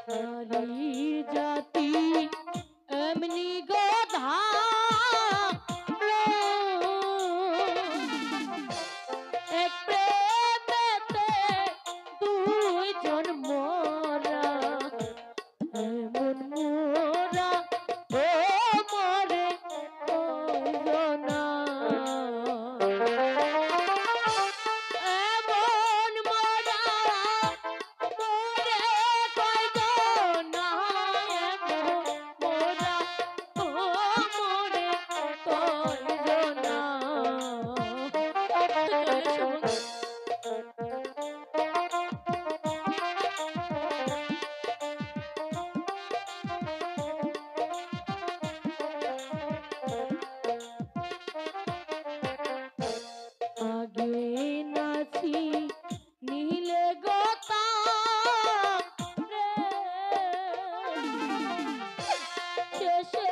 নারী জাতি এমনি গাধা এক প্রেমেতে দুইজন মোরা এমন মোরা ও মরে কইরনা এমন মোরা মরে কইরনা এমন মোরা ও মরে কইরনা আগে নাচি নীলে গোতা শেষে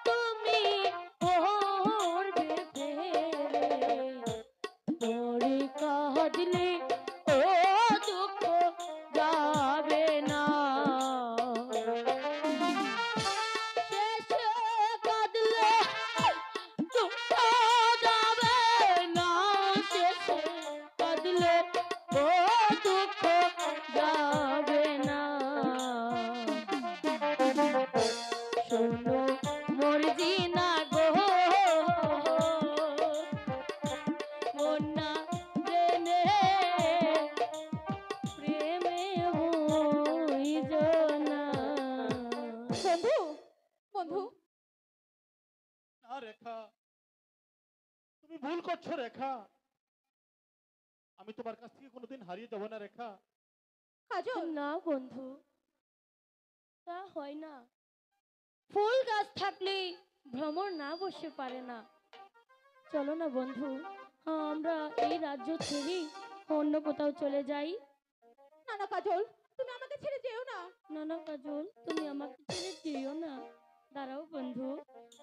তুমি পড়বে ফেরে পরে কাঁদলে ও দুঃখ যাবে না শেষে কাঁদলে দুঃখ যাবে না শেষে কাঁদলে ও দুঃখ যাবে না শোনো মর্জিনা গো মন্না প্রেমে প্রেমে হইজ না বন্ধু বন্ধু না রেখা, তুমি ভুল করছো রেখা। আমি তোমার কাছ থেকে কোনোদিন হারিয়ে যাব না রেখা। কাজল না বন্ধু তা হয় না ফুল গাছ থাকলে ভ্রমর না বসে পারে না চলো না বন্ধু আমরা এই রাজ্য ছেড়ে অন্য কোথাও চলে যাই না না কাজল তুমি আমাকে ছেড়ে যেও না। না না কাজল তুমি আমাকে ছেড়ে যেও না দাঁড়াও বন্ধু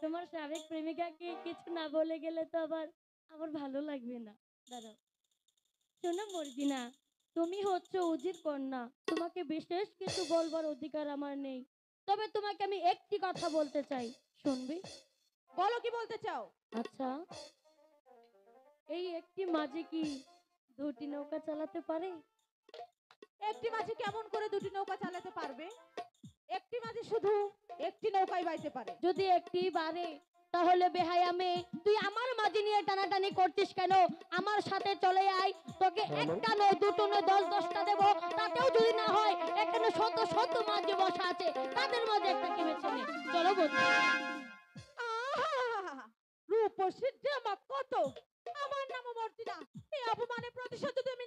তোমার সাবেক প্রেমিকাকে কিছু না বলে গেলে তো আবার আমার ভালো লাগবে না দাঁড়াও শোনো মর্জিনা তুমি হচ্ছে উজির কন্যা তোমাকে বিশেষ কিছু বলবার অধিকার আমার নেই তবে তোমাকে আমি একটি কথা বলতে চাই শুনবে বলো কি বলতে চাও? আচ্ছা এই একটি মাঝি কি দুটি নৌকা চালাতে পারে একটি মাঝি কেমন করে দুটি নৌকা চালাতে পারবে? একটি মাঝি শুধু একটি নৌকাই বাইতে পারে। যদি একটি বারে তাহলে বেহায়া মেয়ে তুই আমার মাঝি নিয়ে টানাটানি করছিস কেন আমার সাথে চলে আয় তোকে একটা নয় দুটো নয় 10-10টা দেবো তাতেও যদি না হয় এখানে শত শত মাঝি বসা আছে তাদের মাঝে একটাকে বেছে নে চলো বন্ধু আহা! রূপসীর জামা কত, আমার নাম মর্জিনা। এই অপমানের প্রতিশোধ যদি আমি